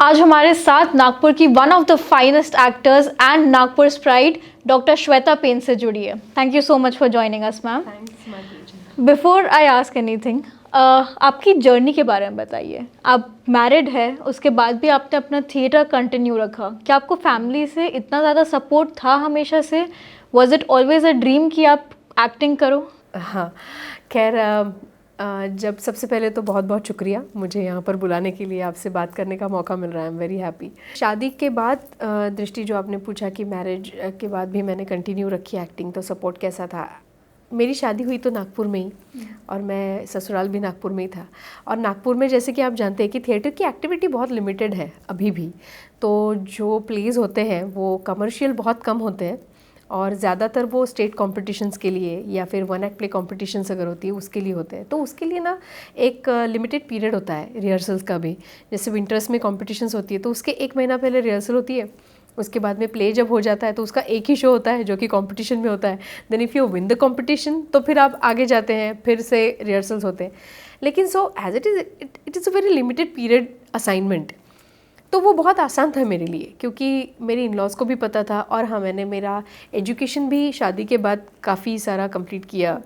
आज हमारे साथ नागपुर की one of the finest actors and Nagpur pride doctor Shweta Pen से जुड़ी है. Thank you so much for joining us ma'am. Thanks my pleasure. Before I ask anything, आपकी जर्नी के बारे में बताइए. आप मैरिड है, उसके बाद भी आपने अपना थिएटर कंटिन्यू रखा. क्या आपको फैमिली से इतना ज़्यादा सपोर्ट था हमेशा से? Was it always a dream कि आप एक्टिंग करो? हाँ, खैर जब सबसे पहले तो बहुत बहुत शुक्रिया मुझे यहाँ पर बुलाने के लिए, आपसे बात करने का मौका मिल रहा है. I am very happy. शादी के बाद दृष्टि, जो आपने पूछा कि मैरिज के बाद भी मैंने कंटिन्यू रखी एक्टिंग, तो सपोर्ट कैसा था. मेरी शादी हुई तो नागपुर में ही, और मैं ससुराल भी नागपुर में ही था. और नागपुर में जैसे कि आप जानते हैं कि थिएटर की एक्टिविटी बहुत लिमिटेड है अभी भी. तो जो प्लेज होते हैं वो कमर्शियल बहुत कम होते हैं, और ज़्यादातर वो स्टेट कॉम्पिटिशन्स के लिए या फिर वन एक्ट प्ले कॉम्पिटिशन्स अगर होती है उसके लिए होते हैं. तो उसके लिए ना एक लिमिटेड पीरियड होता है रिहर्सल्स का भी. जैसे विंटर्स में कॉम्पिटिशन्स होती है तो उसके 1 महीना पहले रिहर्सल होती है. उसके बाद में प्ले जब हो जाता है तो उसका एक ही शो होता है जो कि कंपटीशन में होता है. Then if you win the competition तो फिर आप आगे जाते हैं, फिर से रिहर्सल्स होते हैं. लेकिन so as it is a very limited period assignment. तो वो बहुत आसान था मेरे लिए, क्योंकि मेरे इन लॉज को भी पता था. और हाँ, मैंने मेरा एजुकेशन भी शादी के बाद काफ़ी सारा कंप्लीट किया.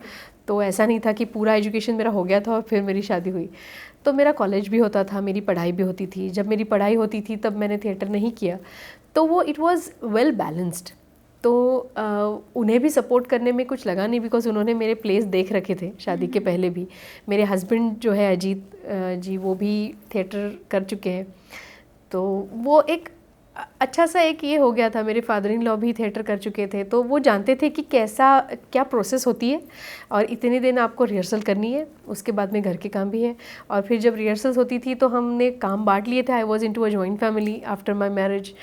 तो ऐसा नहीं था कि पूरा एजुकेशन मेरा हो गया था और फिर मेरी शादी हुई. तो मेरा कॉलेज भी होता था, मेरी पढ़ाई भी होती थी. जब मेरी पढ़ाई होती थी तब मैंने थिएटर नहीं किया. तो वो इट वाज वेल बैलेंस्ड. तो उन्हें भी सपोर्ट करने में कुछ लगा नहीं, बिकॉज उन्होंने मेरे प्लेस देख रखे थे शादी के पहले भी. मेरे हस्बैंड जो है अजीत जी, वो भी थिएटर कर चुके हैं. तो वो एक अच्छा सा एक ये हो गया था. मेरे फादर इन लॉ भी थिएटर कर चुके थे, तो वो जानते थे कि कैसा क्या प्रोसेस होती है, और इतने दिन आपको रिहर्सल करनी है, उसके बाद में घर के काम भी है. और फिर जब रिहर्सल्स होती थी तो हमने काम बांट लिए थे. I was into a joint family after my marriage.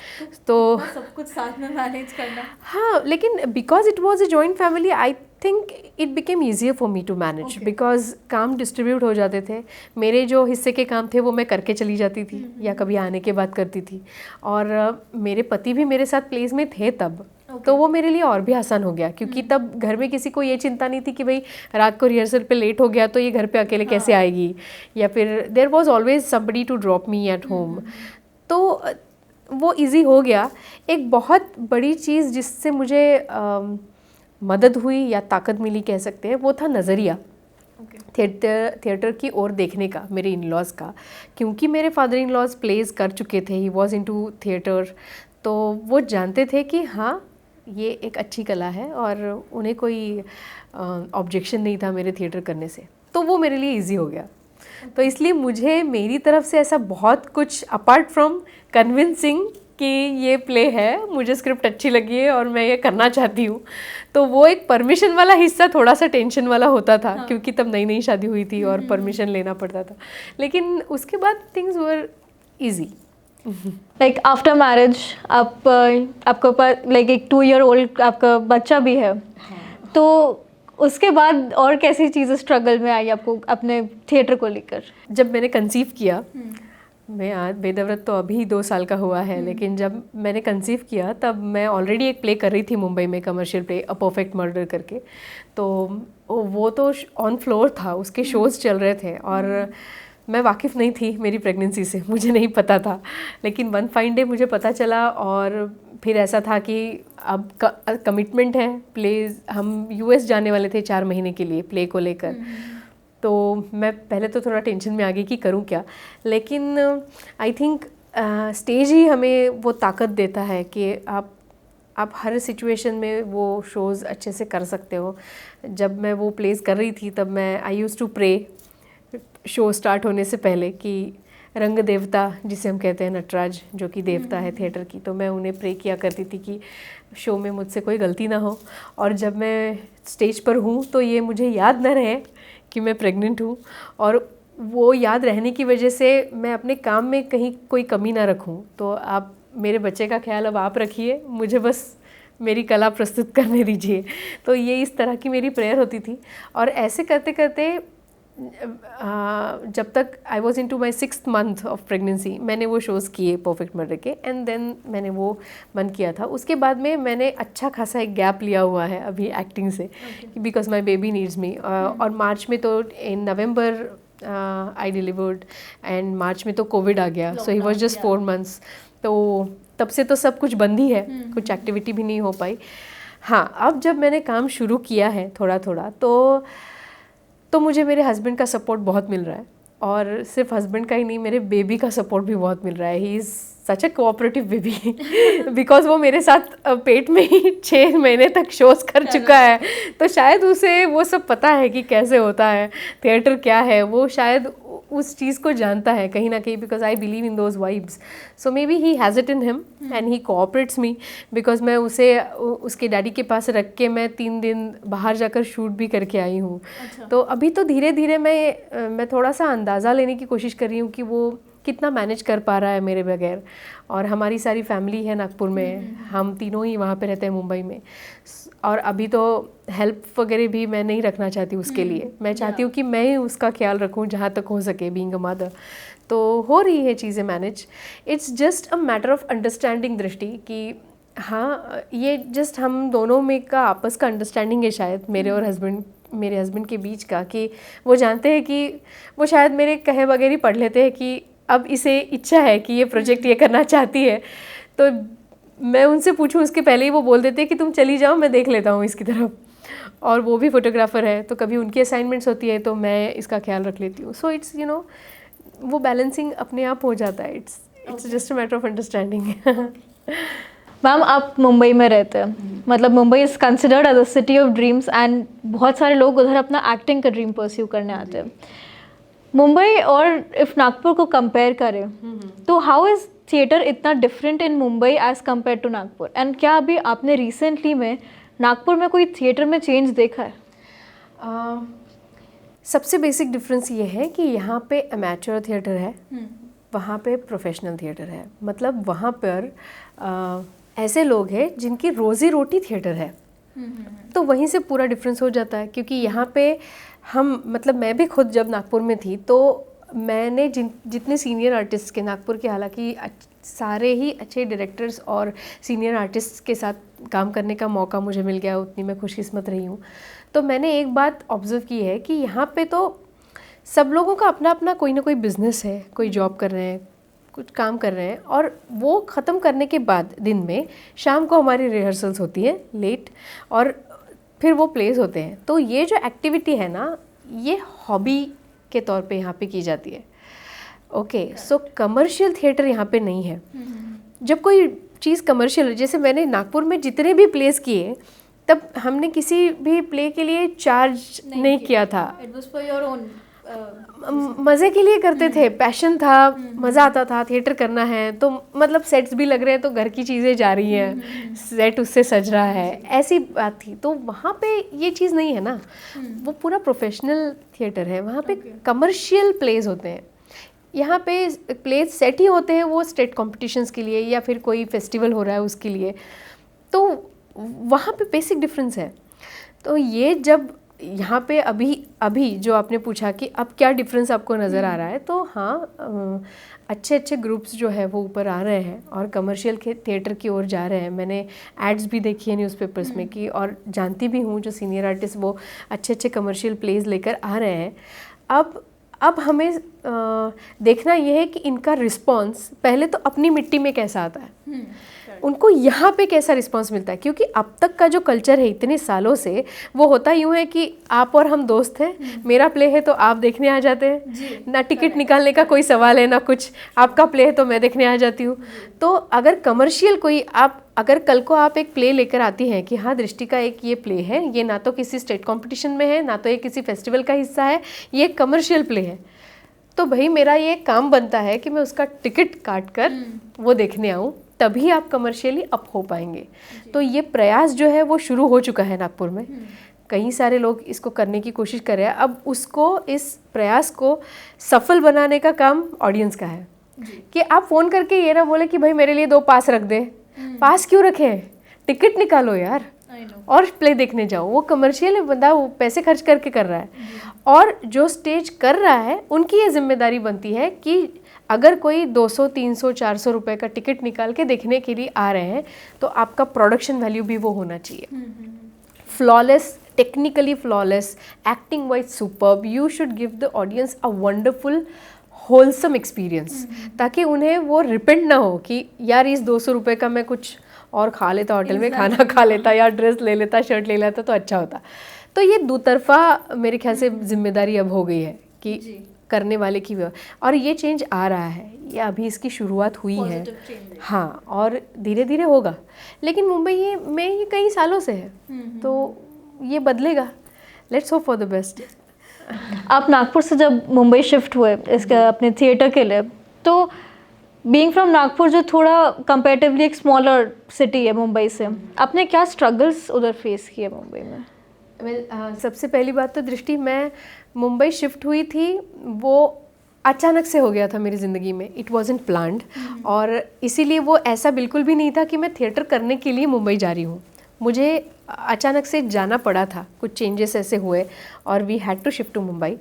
तो सब कुछ साथ में मैनेज करना. हाँ, लेकिन because it was a joint family I think it became easier for me to manage, because काम डिस्ट्रीब्यूट हो जाते थे. मेरे जो हिस्से के काम थे वो मैं करके चली जाती थी, या कभी आने के बाद करती थी. और मेरे पति भी मेरे साथ प्लेस में थे तब. तो वो मेरे लिए और भी आसान हो गया, क्योंकि तब घर में किसी को ये चिंता नहीं थी कि भाई रात को रिहर्सल पे लेट हो गया तो ये घर पे अकेले कैसे आएगी, या फिर there was always somebody to drop me at home. तो वो इजी हो गया. एक बहुत बड़ी चीज़ जिससे मुझे मदद हुई या ताकत मिली कह सकते हैं, वो था नज़रिया थिएटर की ओर देखने का मेरे इन लॉज का. क्योंकि मेरे फादर इन लॉज प्लेज कर चुके थे, ही वॉज इनटू थिएटर. तो वो जानते थे कि हाँ, ये एक अच्छी कला है, और उन्हें कोई ऑब्जेक्शन नहीं था मेरे थिएटर करने से. तो वो मेरे लिए इजी हो गया. तो इसलिए मुझे मेरी तरफ से ऐसा बहुत कुछ, अपार्ट फ्रॉम कन्विंसिंग कि ये प्ले है, मुझे स्क्रिप्ट अच्छी लगी है और मैं ये करना चाहती हूँ, तो वो एक परमिशन वाला हिस्सा थोड़ा सा टेंशन वाला होता था. हाँ. क्योंकि तब नई नई शादी हुई थी और परमिशन लेना पड़ता था. लेकिन उसके बाद things were easy. Like after marriage आपके पास लाइक एक 2 year old आपका बच्चा भी है. तो उसके बाद और कैसी चीज़ें स्ट्रगल में आई आपको अपने थिएटर को लेकर? जब मैंने कंसीव किया, मैं आज बेदव्रत तो अभी 2 साल का हुआ है, लेकिन जब मैंने कंसीव किया तब मैं ऑलरेडी एक प्ले कर रही थी मुंबई में, commercial play a perfect murder करके. तो वो तो ऑन फ्लोर था, उसके शोज़ चल रहे थे, और मैं वाकिफ़ नहीं थी मेरी प्रेगनेंसी से, मुझे नहीं पता था. लेकिन वन फाइन डे मुझे पता चला, और फिर ऐसा था कि अब कमिटमेंट है. प्लेज हम यूएस जाने वाले थे 4 महीने के लिए प्ले को लेकर. तो मैं पहले तो थोड़ा टेंशन में आ गई कि करूं क्या. लेकिन आई थिंक स्टेज ही हमें वो ताकत देता है कि आप हर सिचुएशन में वो शोज़ अच्छे से कर सकते हो. जब मैं वो प्लेस कर रही थी तब मैं I use to pray show start होने से पहले कि रंग देवता, जिसे हम कहते हैं नटराज, जो कि देवता है थिएटर की, तो मैं उन्हें प्रे किया करती थी कि शो में मुझसे कोई गलती ना हो, और जब मैं स्टेज पर हूँ तो ये मुझे याद ना रहे कि मैं प्रेग्नेंट हूँ. और वो याद रहने की वजह से मैं अपने काम में कहीं कोई कमी ना रखूँ. तो आप मेरे बच्चे का ख्याल अब आप रखिए, मुझे बस मेरी कला प्रस्तुत करने दीजिए. तो ये इस तरह की मेरी प्रेयर होती थी. और ऐसे करते करते जब तक I was into my 6th month of pregnancy मैंने वो शोज़ किए परफेक्ट मर्डर के, एंड देन मैंने वो बंद किया था. उसके बाद में मैंने अच्छा खासा एक गैप लिया हुआ है अभी एक्टिंग से, बिकॉज माई बेबी नीड्स मी. और मार्च में तो इन नवंबर आई डिलीवर्ड एंड मार्च में तो कोविड आ गया, सो ही वॉज जस्ट 4 months। तो तब से तो सब कुछ बंद ही है, कुछ एक्टिविटी भी नहीं हो पाई। हाँ, अब जब मैंने काम शुरू किया है थोड़ा थोड़ा तो मुझे मेरे हस्बैंड का सपोर्ट बहुत मिल रहा है, और सिर्फ हस्बैंड का ही नहीं, मेरे बेबी का सपोर्ट भी बहुत मिल रहा है। He is such a cooperative baby because वो मेरे साथ पेट में ही 6 महीने तक शोज कर चुका है, तो शायद उसे वो सब पता है कि कैसे होता है थिएटर क्या है, वो शायद उस चीज़ को जानता है कहीं ना कहीं, because I believe in those vibes. So maybe he has it in him and he cooperates me, because मैं उसे उसके डैडी के पास रख के मैं 3 दिन बाहर जाकर शूट भी करके आई हूँ। अच्छा। तो अभी तो धीरे धीरे मैं थोड़ा सा अंदाज़ा लेने की कोशिश कर रही हूँ कि वो कितना मैनेज कर पा रहा है मेरे बगैर। और हमारी सारी फैमिली है नागपुर में, हम तीनों ही वहाँ पे रहते हैं मुंबई में, और अभी तो हेल्प वगैरह भी मैं नहीं रखना चाहती उसके लिए। मैं चाहती हूँ कि मैं ही उसका ख्याल रखूँ जहाँ तक हो सके, बीइंग अ मदर। तो हो रही है चीज़ें manage. It's just a matter of understanding दृष्टि कि हाँ, ये जस्ट हम दोनों में का आपस का अंडरस्टैंडिंग है शायद, मेरे हस्बैंड के बीच का, कि वो जानते हैं कि वो शायद मेरे कहे बगैर ही पढ़ लेते हैं कि अब इसे इच्छा है कि ये प्रोजेक्ट ये करना चाहती है, तो मैं उनसे पूछूं उसके पहले ही वो बोल देते हैं कि तुम चली जाओ, मैं देख लेता हूँ इसकी तरफ। और वो भी फोटोग्राफर है, तो कभी उनकी असाइनमेंट्स होती है तो मैं इसका ख्याल रख लेती हूँ। सो इट्स वो बैलेंसिंग अपने आप हो जाता है। It's just a matter of understanding. Ma'am, आप मुंबई में रहते हैं, मतलब Mumbai is considered as a city of dreams, and बहुत सारे लोग उधर अपना एक्टिंग का ड्रीम परस्यू करने आते हैं। मुंबई और इफ़ नागपुर को कंपेयर करें तो हाउ इज़ थिएटर इतना different in Mumbai as compared to Nagpur, and क्या अभी आपने रिसेंटली में नागपुर में कोई थिएटर में चेंज देखा है? सबसे बेसिक डिफरेंस ये है कि यहाँ पे अमेच्योर थिएटर है, वहाँ पे प्रोफेशनल थिएटर है। मतलब वहाँ पर ऐसे लोग हैं जिनकी रोज़ी रोटी थिएटर है, तो वहीं से पूरा डिफरेंस हो जाता है। क्योंकि यहाँ पे मतलब मैं भी खुद जब नागपुर में थी तो मैंने जितने सीनियर आर्टिस्ट के नागपुर के, हालांकि सारे ही अच्छे डायरेक्टर्स और सीनियर आर्टिस्ट के साथ काम करने का मौका मुझे मिल गया, उतनी मैं खुशकिस्मत रही हूँ। तो मैंने एक बात ऑब्जर्व की है कि यहाँ पे तो सब लोगों का अपना अपना कोई ना कोई बिजनेस है, कोई जॉब कर रहे हैं, कुछ काम कर रहे हैं, और वो ख़त्म करने के बाद दिन में शाम को हमारी रिहर्सल्स होती है लेट, और फिर वो प्लेस होते हैं। तो ये जो एक्टिविटी है ना, ये हॉबी के तौर पे यहाँ पे की जाती है। ओके, सो कमर्शियल थिएटर यहाँ पे नहीं है। जब कोई चीज़ कमर्शियल है, जैसे मैंने नागपुर में जितने भी प्लेस किए, तब हमने किसी भी प्ले के लिए चार्ज नहीं किया था। It was for your own, मज़े के लिए करते थे, पैशन था, मज़ा आता था। थिएटर करना है तो मतलब सेट्स भी लग रहे हैं तो घर की चीज़ें जा रही हैं, सेट उससे सज रहा है, ऐसी बात थी। तो वहाँ पे ये चीज़ नहीं है ना, वो पूरा प्रोफेशनल थिएटर है। वहाँ पे कमर्शियल प्लेज होते हैं। यहाँ पे प्लेज सेट ही होते हैं वो स्टेट कॉम्पिटिशन्स के लिए या फिर कोई फेस्टिवल हो रहा है उसके लिए। तो वहाँ पे बेसिक डिफरेंस है। तो ये जब यहाँ पे अभी जो आपने पूछा कि अब क्या डिफरेंस आपको नज़र आ रहा है, तो हाँ, अच्छे अच्छे ग्रुप्स जो है वो ऊपर आ रहे हैं और कमर्शियल थिएटर की ओर जा रहे हैं। मैंने एड्स भी देखी है न्यूज़पेपर्स में कि, और जानती भी हूँ जो सीनियर आर्टिस्ट वो अच्छे अच्छे कमर्शियल प्लेज लेकर आ रहे हैं। अब हमें देखना यह है कि इनका रिस्पॉन्स पहले तो अपनी मिट्टी में कैसा आता है, उनको यहाँ पे कैसा रिस्पांस मिलता है। क्योंकि अब तक का जो कल्चर है इतने सालों से, वो होता यूँ है कि आप और हम दोस्त हैं, मेरा प्ले है तो आप देखने आ जाते हैं, ना टिकट निकालने का कोई सवाल है ना कुछ, आपका प्ले है तो मैं देखने आ जाती हूँ। तो अगर कमर्शियल कोई अगर कल को आप एक प्ले लेकर आती हैं कि हाँ दृष्टि का एक ये प्ले है, ये ना तो किसी स्टेट कॉम्पिटिशन में है, ना तो ये किसी फेस्टिवल का हिस्सा है, ये कमर्शियल प्ले है, तो भाई मेरा ये काम बनता है कि मैं उसका टिकट काट कर वो देखने आऊँ, तभी आप कमर्शियली अप हो पाएंगे। तो ये प्रयास जो है वो शुरू हो चुका है नागपुर में। कई सारे लोग इसको करने की कोशिश कर रहे हैं। अब उसको, इस प्रयास को सफल बनाने का काम ऑडियंस का है कि आप फ़ोन करके ये ना बोले कि भाई मेरे लिए 2 पास रख दे। पास क्यों रखें, टिकट निकालो यार और प्ले देखने जाओ। वो कमर्शियल है, बंदा वो पैसे खर्च करके कर रहा है, और जो स्टेज कर रहा है उनकी ये जिम्मेदारी बनती है कि अगर कोई 200, 300, 400 रुपए का टिकट निकाल के देखने के लिए आ रहे हैं तो आपका प्रोडक्शन वैल्यू भी वो होना चाहिए। flawless, technically flawless, acting wise superb. You should give the audience a wonderful wholesome experience, ताकि उन्हें वो रिपेंट ना हो कि यार इस 200 रुपये का मैं कुछ और खा लेता होटल में, खाना खा लेता या ड्रेस ले लेता, शर्ट ले लेता तो अच्छा होता। तो ये दूतरफा मेरे ख्याल से जिम्मेदारी अब हो गई है कि करने वाले की भी, और ये चेंज आ रहा है, ये अभी इसकी शुरुआत हुई है। हाँ, और धीरे धीरे होगा, लेकिन मुंबई में ये कई सालों से है, तो ये बदलेगा। Let's hope for the best. आप नागपुर से जब मुंबई शिफ्ट हुए इसके अपने थिएटर के लिए, तो बीइंग फ्रॉम नागपुर जो थोड़ा कंपैरेटिवली एक स्मॉलर सिटी है मुंबई से, आपने क्या स्ट्रगल्स उधर फेस किए मुंबई में? सबसे पहली बात तो दृष्टि, मैं मुंबई शिफ्ट हुई थी वो अचानक से हो गया था मेरी ज़िंदगी में, इट वॉजंट प्लान्ड, और इसीलिए वो ऐसा बिल्कुल भी नहीं था कि मैं थिएटर करने के लिए मुंबई जा रही हूँ। मुझे अचानक से जाना पड़ा था, कुछ चेंजेस ऐसे हुए और we had to shift to Mumbai,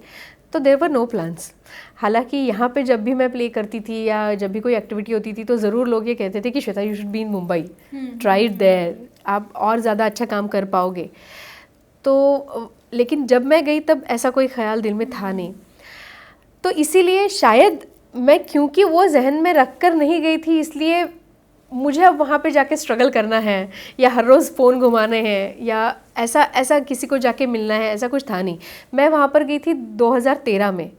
तो देयर वर नो प्लान्स। हालांकि यहाँ पे जब भी मैं प्ले करती थी या जब भी कोई एक्टिविटी होती थी तो ज़रूर लोग ये कहते थे कि Shweta you should be in Mumbai, try it there, आप और ज़्यादा अच्छा काम कर पाओगे। तो लेकिन जब मैं गई तब ऐसा कोई ख्याल दिल में था नहीं, तो इसीलिए शायद मैं, क्योंकि वो जहन में रख कर नहीं गई थी, इसलिए मुझे अब वहाँ पे जाके स्ट्रगल करना है या हर रोज़ फ़ोन घुमाने हैं या ऐसा किसी को जाके मिलना है, ऐसा कुछ था नहीं। मैं वहाँ पर गई थी 2013 में।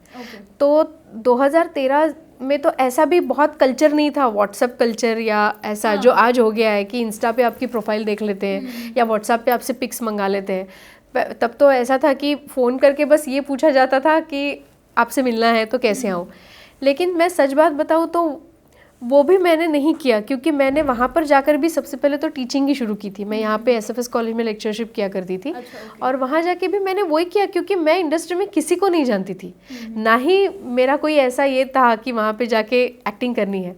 तो 2013 में तो ऐसा भी बहुत कल्चर नहीं था, व्हाट्सएप कल्चर या ऐसा जो आज हो गया है कि इंस्टा पे आपकी प्रोफाइल देख लेते हैं या व्हाट्सएप पे आपसे पिक्स मंगा लेते हैं। तब तो ऐसा था कि फ़ोन करके बस ये पूछा जाता था कि आपसे मिलना है तो कैसे आऊँ। लेकिन मैं सच बात बताऊँ तो वो भी मैंने नहीं किया, क्योंकि मैंने वहाँ पर जाकर भी सबसे पहले तो टीचिंग ही शुरू की थी। मैं यहाँ पे एसएफएस कॉलेज में लेक्चरशिप किया करती थी। और वहाँ जाके भी मैंने वही किया, क्योंकि मैं इंडस्ट्री में किसी को नहीं जानती थी, ना ही मेरा कोई ऐसा ये था कि वहाँ पे जाके एक्टिंग करनी है।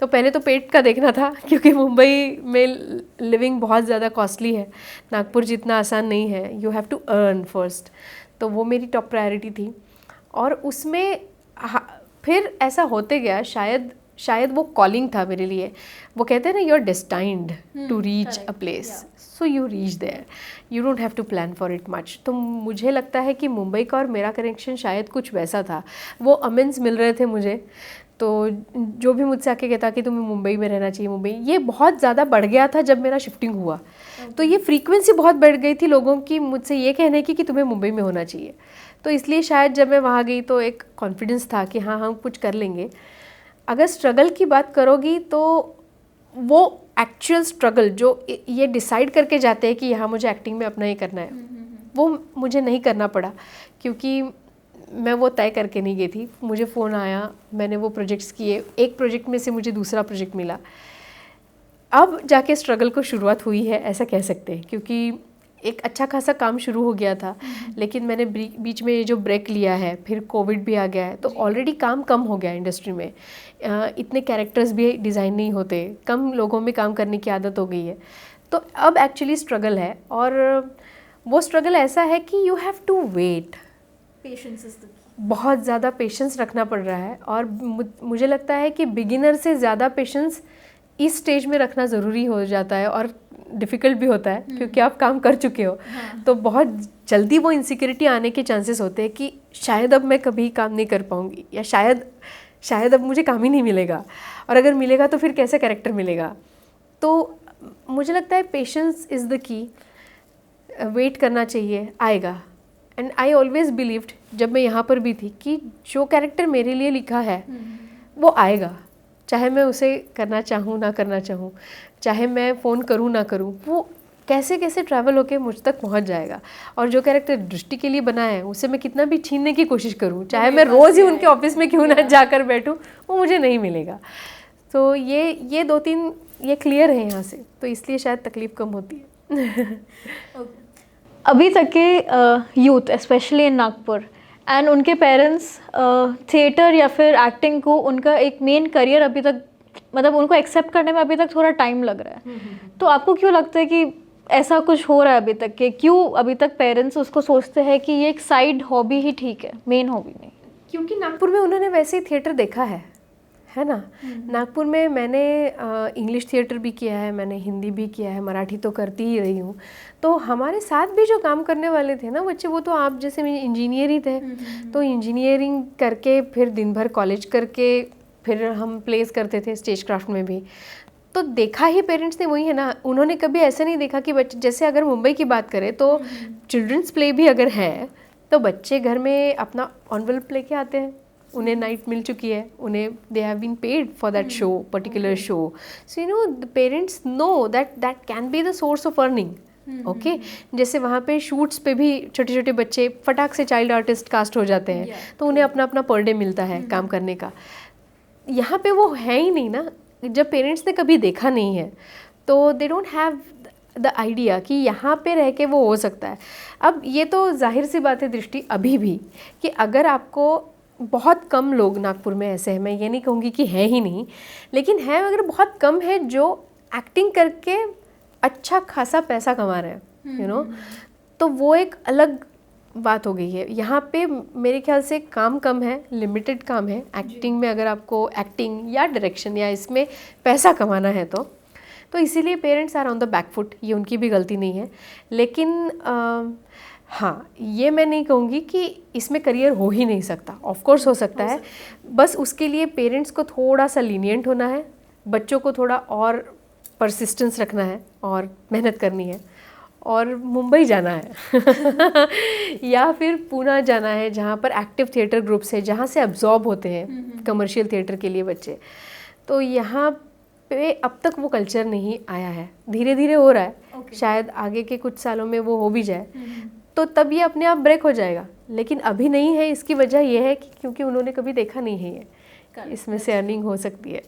तो पहले तो पेट का देखना था, क्योंकि मुंबई में लिविंग बहुत ज़्यादा कॉस्टली है, नागपुर जितना आसान नहीं है, you have to earn first. तो वो मेरी टॉप प्रायोरिटी थी। और उसमें फिर ऐसा होते गया, शायद वो कॉलिंग था मेरे लिए। वो कहते हैं ना, you are destined to reach a place, so you reach there, you don't have to plan for it much. तो मुझे लगता है कि मुंबई का और मेरा कनेक्शन शायद कुछ वैसा था। वो अमेंस मिल रहे थे मुझे, तो जो भी मुझसे आके कहता कि तुम्हें मुंबई में रहना चाहिए, मुंबई, ये बहुत ज़्यादा बढ़ गया था जब मेरा शिफ्टिंग हुआ। तो ये फ्रीक्वेंसी बहुत बढ़ गई थी लोगों की मुझसे ये कहने की कि तुम्हें मुंबई में होना चाहिए। तो इसलिए शायद जब मैं वहाँ गई तो एक कॉन्फिडेंस था कि हाँ, हम कुछ कर लेंगे। अगर स्ट्रगल की बात करोगी तो वो एक्चुअल स्ट्रगल जो ये डिसाइड करके जाते हैं कि यहाँ मुझे एक्टिंग में अपना ही करना है, वो मुझे नहीं करना पड़ा, क्योंकि मैं वो तय करके नहीं गई थी। मुझे फ़ोन आया, मैंने वो प्रोजेक्ट्स किए, एक प्रोजेक्ट में से मुझे दूसरा प्रोजेक्ट मिला, अब जाके स्ट्रगल को शुरुआत हुई है, ऐसा कह सकते हैं। क्योंकि एक अच्छा खासा काम शुरू हो गया था, लेकिन मैंने बीच में ये जो ब्रेक लिया है, फिर कोविड भी आ गया है, तो ऑलरेडी काम कम हो गया इंडस्ट्री में। इतने कैरेक्टर्स भी डिज़ाइन नहीं होते, कम लोगों में काम करने की आदत हो गई है। तो अब एक्चुअली स्ट्रगल है, और वो स्ट्रगल ऐसा है कि you have to wait, patience is the key. बहुत ज़्यादा पेशेंस रखना पड़ रहा है। और मुझे लगता है कि बिगिनर से ज़्यादा पेशेंस इस स्टेज में रखना ज़रूरी हो जाता है, और डिफ़िकल्ट भी होता है, क्योंकि आप काम कर चुके हो। तो बहुत जल्दी वो इनसिक्योरिटी आने के चांसेस होते हैं कि शायद अब मैं कभी काम नहीं कर पाऊँगी, या शायद अब मुझे काम ही नहीं मिलेगा, और अगर मिलेगा तो फिर कैसे कैरेक्टर मिलेगा। तो मुझे लगता है patience is the key, wait करना चाहिए, आएगा। एंड आई ऑलवेज बिलीव्ड, जब मैं यहाँ पर भी थी, कि जो कैरेक्टर मेरे लिए लिखा है वो आएगा, चाहे मैं उसे करना चाहूँ ना करना चाहूँ, चाहे मैं फ़ोन करूँ ना करूँ, वो कैसे कैसे ट्रैवल होके मुझ तक पहुँच जाएगा। और जो कैरेक्टर दृष्टि के लिए बना है, उसे मैं कितना भी छीनने की कोशिश करूँ, चाहे मैं रोज़ ही उनके ऑफिस में क्यों ना जाकर बैठूँ, वो मुझे नहीं मिलेगा। तो ये 2-3 ये क्लियर है यहाँ से, तो इसलिए शायद तकलीफ़ कम होती है। अभी तक के youth specially in Nagpur and उनके पेरेंट्स थिएटर या फिर एक्टिंग को उनका एक मेन करियर अभी तक, मतलब उनको एक्सेप्ट करने में अभी तक थोड़ा टाइम लग रहा है। तो आपको क्यों लगता है कि ऐसा कुछ हो रहा है अभी तक के, क्यों अभी तक पेरेंट्स उसको सोचते हैं कि ये एक साइड हॉबी ही ठीक है, मेन हॉबी नहीं? क्योंकि नागपुर में उन्होंने वैसे ही थिएटर देखा है है ना। नागपुर में मैंने इंग्लिश थिएटर भी किया है, मैंने हिंदी भी किया है, मराठी तो करती ही रही हूँ। तो हमारे साथ भी जो काम करने वाले थे ना बच्चे, वो तो आप जैसे मेरे इंजीनियर ही थे। तो इंजीनियरिंग करके फिर दिन भर कॉलेज करके फिर हम प्लेस करते थे स्टेज क्राफ्ट में भी। तो देखा ही पेरेंट्स ने वही है ना, उन्होंने कभी ऐसे नहीं देखा कि बच्चे, जैसे अगर मुंबई की बात करें तो चिल्ड्रंस प्ले भी अगर है तो बच्चे घर में अपना एनवेलप लेके आते हैं, उन्हें नाइट मिल चुकी है, उन्हें they have been paid for that show, particular show. So you know the parents know that can be the source of earning. Okay, जैसे वहाँ पे शूट्स पे भी छोटे छोटे बच्चे फटाक से चाइल्ड आर्टिस्ट कास्ट हो जाते हैं, तो उन्हें अपना अपना पर डे मिलता है काम करने का। यहाँ पे वो है ही नहीं ना, जब पेरेंट्स ने कभी देखा नहीं है तो they don't have the idea कि यहाँ पे रह के वो हो सकता है। अब ये तो जाहिर सी बात है दृष्टि, अभी भी कि अगर आपको, बहुत कम लोग नागपुर में ऐसे हैं, मैं ये नहीं कहूँगी कि है ही नहीं, लेकिन है अगर बहुत कम है जो एक्टिंग करके अच्छा खासा पैसा कमा रहे हैं, यू नो। तो वो एक अलग बात हो गई है। यहाँ पे मेरे ख्याल से काम कम है, लिमिटेड काम है एक्टिंग में। अगर आपको एक्टिंग या डायरेक्शन या इसमें पैसा कमाना है तो इसीलिए parents are on the back foot, ये उनकी भी गलती नहीं है। लेकिन हाँ, ये मैं नहीं कहूँगी कि इसमें करियर हो ही नहीं सकता, ऑफ कोर्स हो सकता है। बस उसके लिए पेरेंट्स को थोड़ा सा लीनियंट होना है, बच्चों को थोड़ा और परसिस्टेंस रखना है और मेहनत करनी है, और मुंबई जाना है या फिर पुणे जाना है जहाँ पर एक्टिव थिएटर ग्रुप्स है, जहाँ से अब्जॉर्ब होते हैं कमर्शियल थिएटर के लिए बच्चे। तो यहाँ पे अब तक वो कल्चर नहीं आया है, धीरे धीरे हो रहा है। शायद आगे के कुछ सालों में वो हो भी जाए, तो तब ये अपने आप ब्रेक हो जाएगा। लेकिन अभी नहीं है, इसकी वजह ये है कि क्योंकि उन्होंने कभी देखा नहीं है ये, इसमें से अर्निंग हो सकती है।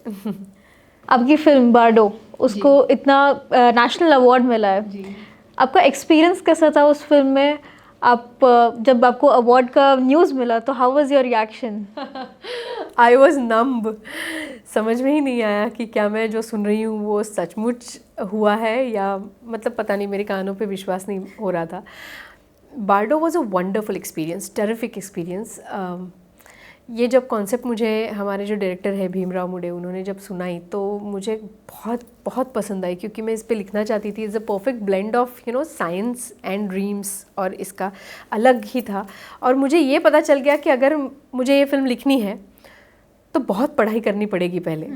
आपकी फिल्म बार्डो, उसको इतना नेशनल अवार्ड मिला है, आपका एक्सपीरियंस कैसा था उस फिल्म में? आप जब आपको अवार्ड का न्यूज़ मिला तो how was your reaction? I was numb, समझ में ही नहीं आया कि क्या मैं जो सुन रही हूँ वो सचमुच हुआ है या मतलब पता नहीं, मेरे कानों पे विश्वास नहीं हो रहा था। Bardo was a wonderful experience, terrific experience. ये जब कॉन्सेप्ट मुझे हमारे जो डायरेक्टर है भीमराव मुडे, उन्होंने जब सुनाई तो मुझे बहुत बहुत पसंद आई, क्योंकि मैं इस पे लिखना चाहती थी। Is a perfect blend of you know science and dreams, और इसका अलग ही था। और मुझे ये पता चल गया कि अगर मुझे ये फिल्म लिखनी है तो बहुत पढ़ाई करनी पड़ेगी पहले।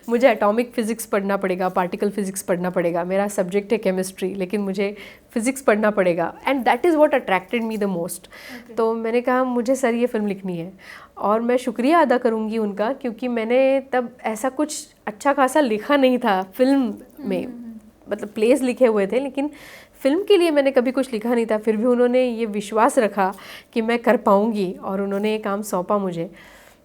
मुझे एटॉमिक फिज़िक्स पढ़ना पड़ेगा, पार्टिकल फिज़िक्स पढ़ना पड़ेगा। मेरा सब्जेक्ट है केमिस्ट्री, लेकिन मुझे फिज़िक्स पढ़ना पड़ेगा, and that is what attracted me the most. तो मैंने कहा मुझे सर ये फिल्म लिखनी है, और मैं शुक्रिया अदा करूँगी उनका, क्योंकि मैंने तब ऐसा कुछ अच्छा खासा लिखा नहीं था फिल्म में। मतलब प्लेस लिखे हुए थे, लेकिन फिल्म के लिए मैंने कभी कुछ लिखा नहीं था। फिर भी उन्होंने ये विश्वास रखा कि मैं कर पाऊँगी, और उन्होंने ये काम सौंपा मुझे।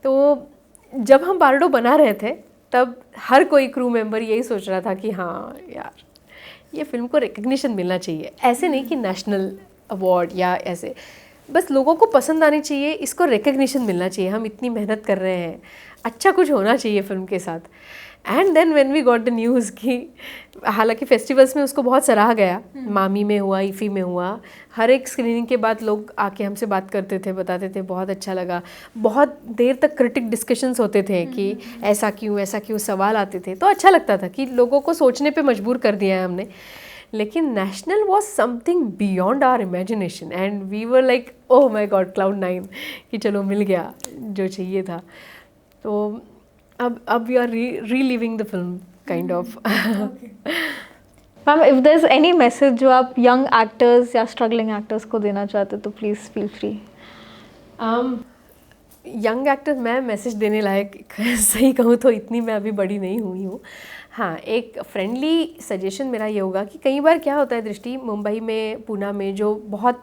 तो जब हम बार्डो बना रहे थे तब हर कोई क्रू मेंबर यही सोच रहा था कि हाँ यार, ये फिल्म को रिकग्निशन मिलना चाहिए। ऐसे नहीं कि नेशनल अवार्ड या ऐसे, बस लोगों को पसंद आनी चाहिए, इसको रिकग्निशन मिलना चाहिए। हम इतनी मेहनत कर रहे हैं, अच्छा कुछ होना चाहिए फिल्म के साथ। And then when we got the news कि, हालांकि फेस्टिवल्स में उसको बहुत सराहा गया, मामी में हुआ, ईफी में हुआ, हर एक स्क्रीनिंग के बाद लोग आके हमसे बात करते थे, बताते थे बहुत अच्छा लगा। बहुत देर तक क्रिटिक डिस्कशंस होते थे कि ऐसा क्यों, सवाल आते थे। तो अच्छा लगता था कि लोगों को सोचने पे मजबूर कर दिया है हमने। लेकिन national was something beyond our imagination, and we were like oh my God, cloud 9 कि चलो मिल गया जो चाहिए था। तो अब we are reliving the film kind of. Ma'am, if there is any message जो आप यंग एक्टर्स या स्ट्रगलिंग एक्टर्स को देना चाहते तो please feel free. Young actor, मैं मैसेज देने लायक सही कहूँ तो इतनी मैं अभी बड़ी नहीं हुई हूँ। हाँ, एक फ्रेंडली सजेशन मेरा ये होगा कि कई बार क्या होता है दृष्टि, मुंबई में, पुणे में जो बहुत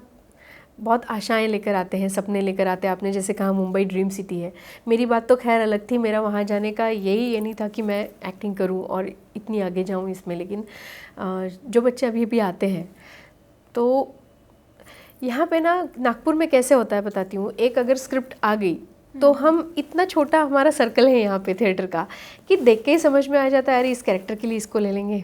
बहुत आशाएं लेकर आते हैं, सपने लेकर आते हैं। आपने जैसे कहा मुंबई ड्रीम सिटी है, मेरी बात तो खैर अलग थी। मेरा वहाँ जाने का ये नहीं था कि मैं एक्टिंग करूँ और इतनी आगे जाऊँ इसमें। लेकिन जो बच्चे अभी अभी आते हैं, तो यहाँ पे ना नागपुर में कैसे होता है बताती हूँ। एक अगर स्क्रिप्ट आ गई तो हम इतना छोटा हमारा सर्कल है यहाँ पे थिएटर का कि देख के ही समझ में आ जाता है, अरे इस कैरेक्टर के लिए इसको ले लेंगे,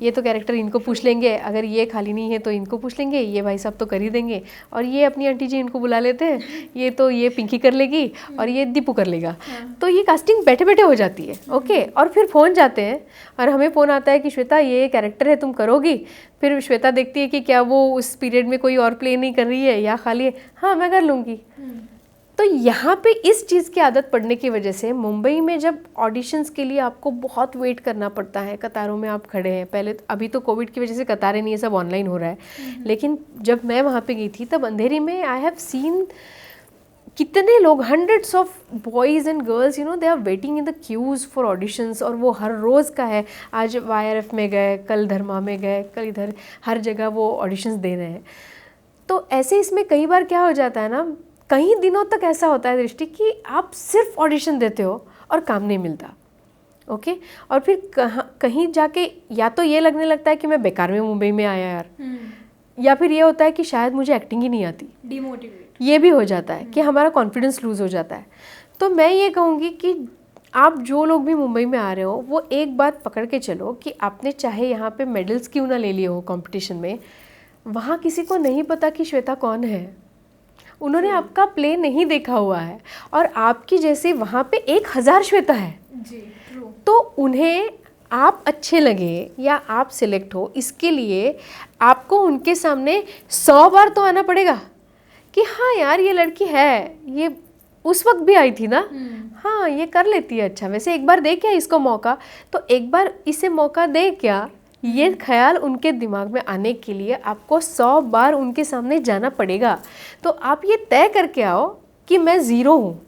ये तो कैरेक्टर इनको पूछ लेंगे, अगर ये खाली नहीं है तो इनको पूछ लेंगे, ये भाई साहब तो कर ही देंगे, और ये अपनी आंटी जी इनको बुला लेते हैं, ये पिंकी कर लेगी और ये दीपू कर लेगा। तो ये कास्टिंग बैठे बैठे हो जाती है। ओके, और फिर फ़ोन जाते हैं और हमें फ़ोन आता है कि श्वेता ये कैरेक्टर है, तुम करोगी? फिर श्वेता देखती है कि क्या वो उस पीरियड में कोई और प्ले नहीं कर रही है या खाली है, हाँ मैं कर लूँगी। तो यहाँ पे इस चीज़ की आदत पड़ने की वजह से मुंबई में जब ऑडिशंस के लिए आपको बहुत वेट करना पड़ता है, कतारों में आप खड़े हैं, पहले अभी तो कोविड की वजह से कतारें नहीं है, सब ऑनलाइन हो रहा है, लेकिन जब मैं वहाँ पे गई थी तब अंधेरी में आई हैव सीन कितने लोग, hundreds of boys and girls, you know, they are waiting in the queues for auditions, और वो हर रोज़ का है। आज YRF में गए, कल धर्मा में गए, कल इधर, हर जगह वो ऑडिशंस दे रहे हैं। तो ऐसे इसमें कई बार क्या हो जाता है ना, कई दिनों तक ऐसा होता है दृष्टि कि आप सिर्फ ऑडिशन देते हो और काम नहीं मिलता। ओके, और फिर कहीं जाके या तो ये लगने लगता है कि मैं बेकार में मुंबई में आया यार, या फिर ये होता है कि शायद मुझे एक्टिंग ही नहीं आती, डिमोटिवेट, ये भी हो जाता है कि हमारा कॉन्फिडेंस लूज़ हो जाता है। तो मैं ये कहूँगी कि आप जो लोग भी मुंबई में आ रहे हो वो एक बात पकड़ के चलो कि आपने चाहे यहाँ पे मेडल्स क्यों ना ले लिए हो कंपटीशन में, वहाँ किसी को नहीं पता कि श्वेता कौन है, उन्होंने आपका प्ले नहीं देखा हुआ है, और आपकी जैसे वहाँ पे 1000 श्वेता है जी, ट्रू। तो उन्हें आप अच्छे लगे या आप सिलेक्ट हो, इसके लिए आपको उनके सामने 100 बार तो आना पड़ेगा कि हाँ यार ये लड़की है, ये उस वक्त भी आई थी ना, हाँ ये कर लेती है, अच्छा वैसे एक बार दे क्या इसको मौका, तो एक बार इसे मौका दे क्या, ये ख्याल उनके दिमाग में आने के लिए आपको 100 बार उनके सामने जाना पड़ेगा। तो आप ये तय करके आओ कि मैं ज़ीरो हूँ,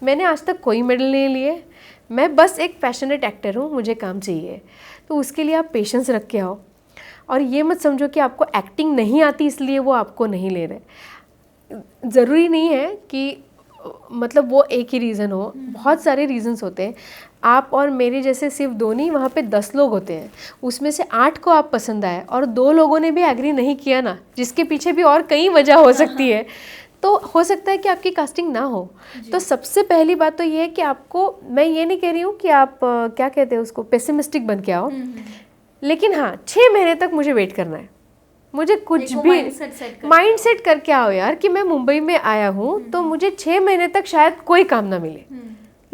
मैंने आज तक कोई मेडल नहीं लिए, मैं बस एक पैशनेट एक्टर हूँ, मुझे काम चाहिए। तो उसके लिए आप पेशेंस रख के आओ, और ये मत समझो कि आपको एक्टिंग नहीं आती इसलिए वो आपको नहीं ले रहे। ज़रूरी नहीं है कि मतलब वो एक ही रीज़न हो, बहुत सारे रीज़न्स होते हैं। आप और मेरे जैसे सिर्फ दो नहीं, वहाँ पे 10 लोग होते हैं, उसमें से 8 को आप पसंद आए और 2 लोगों ने भी एग्री नहीं किया ना, जिसके पीछे भी और कई वजह हो सकती है, तो हो सकता है कि आपकी कास्टिंग ना हो। तो सबसे पहली बात तो ये है कि आपको, मैं ये नहीं कह रही हूँ कि आप क्या कहते हैं उसको, पेसिमिस्टिक बन के आओ, लेकिन हाँ 6 महीने तक मुझे वेट करना है, मुझे कुछ भी माइंड सेट करके आओ यार कि मैं मुंबई में आया हूँ तो मुझे 6 महीने तक शायद कोई काम ना मिले,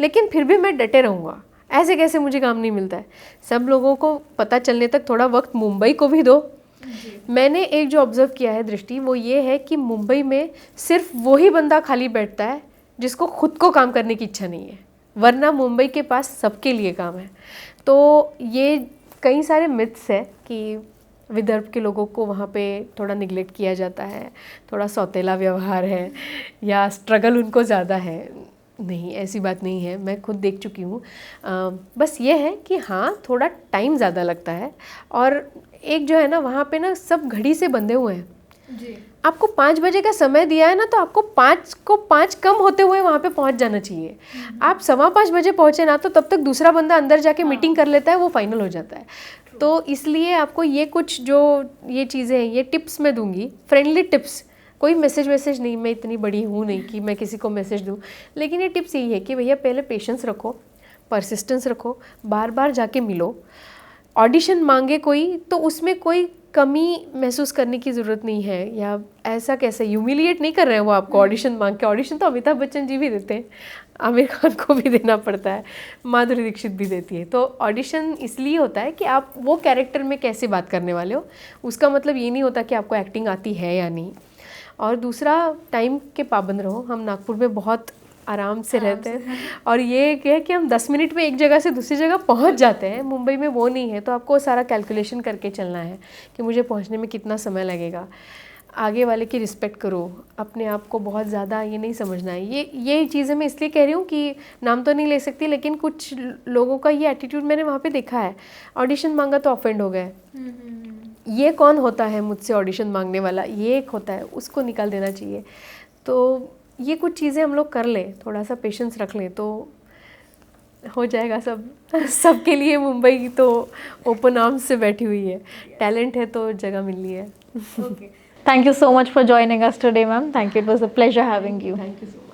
लेकिन फिर भी मैं डटे रहूँगा, ऐसे कैसे मुझे काम नहीं मिलता है। सब लोगों को पता चलने तक थोड़ा वक्त मुंबई को भी दो। मैंने एक जो ऑब्जर्व किया है दृष्टि, वो ये है कि मुंबई में सिर्फ वही बंदा खाली बैठता है जिसको खुद को काम करने की इच्छा नहीं है, वरना मुंबई के पास सबके लिए काम है। तो ये कई सारे मिथ्स है कि विदर्भ के लोगों को वहाँ पे थोड़ा निगलेक्ट किया जाता है, थोड़ा सौतेला व्यवहार है या स्ट्रगल उनको ज़्यादा है। नहीं, ऐसी बात नहीं है, मैं खुद देख चुकी हूँ। बस ये है कि हाँ थोड़ा टाइम ज़्यादा लगता है, और एक जो है ना वहाँ पे ना सब घड़ी से बंधे हुए हैं जी। आपको 5 बजे का समय दिया है ना, तो आपको 5 कम होते हुए वहाँ पे पहुँच जाना चाहिए। आप 5:15 बजे पहुँचे ना, तो तब तक दूसरा बंदा अंदर जाके मीटिंग कर लेता है, वो फाइनल हो जाता है। तो इसलिए आपको ये कुछ जो ये चीज़ें हैं, ये टिप्स मैं दूंगी, फ्रेंडली टिप्स, कोई मैसेज नहीं, मैं इतनी बड़ी हूँ नहीं कि मैं किसी को मैसेज दूँ, लेकिन ये टिप्स यही है कि भैया पहले पेशेंस रखो, परसिस्टेंस रखो, बार बार जाके मिलो। ऑडिशन मांगे कोई तो उसमें कोई कमी महसूस करने की ज़रूरत नहीं है, या ऐसा कैसे ह्यूमिलिएट नहीं कर रहे हैं वो आपको ऑडिशन मांग के। ऑडिशन तो अमिताभ बच्चन जी भी देते हैं, आमिर खान को भी देना पड़ता है, माधुरी दीक्षित भी देती है। तो ऑडिशन इसलिए होता है कि आप वो कैरेक्टर में कैसे बात करने वाले हो, उसका मतलब ये नहीं होता कि आपको एक्टिंग आती है या नहीं। और दूसरा, टाइम के पाबंद रहो। हम नागपुर में बहुत आराम से रहते हैं, और ये है कि हम 10 मिनट में एक जगह से दूसरी जगह पहुंच जाते हैं। मुंबई में वो नहीं है, तो आपको सारा कैलकुलेशन करके चलना है कि मुझे पहुंचने में कितना समय लगेगा। आगे वाले की रिस्पेक्ट करो, अपने आप को बहुत ज़्यादा ये नहीं समझना है। ये चीज़ें मैं इसलिए कह रही हूँ कि नाम तो नहीं ले सकती, लेकिन कुछ लोगों का ये एटीट्यूड मैंने वहाँ पे देखा है, ऑडिशन मांगा तो ऑफेंड हो गए। ये कौन होता है मुझसे ऑडिशन मांगने वाला, ये एक होता है, उसको निकाल देना चाहिए। तो ये कुछ चीज़ें हम लोग कर लें, थोड़ा सा पेशेंस रख लें तो हो जाएगा सब। सबके लिए मुंबई तो ओपन आर्म्स से बैठी हुई है, टैलेंट है तो जगह मिल रही है। Thank you so much for joining us today, ma'am. Thank you. It was a pleasure having you. Thank you so much.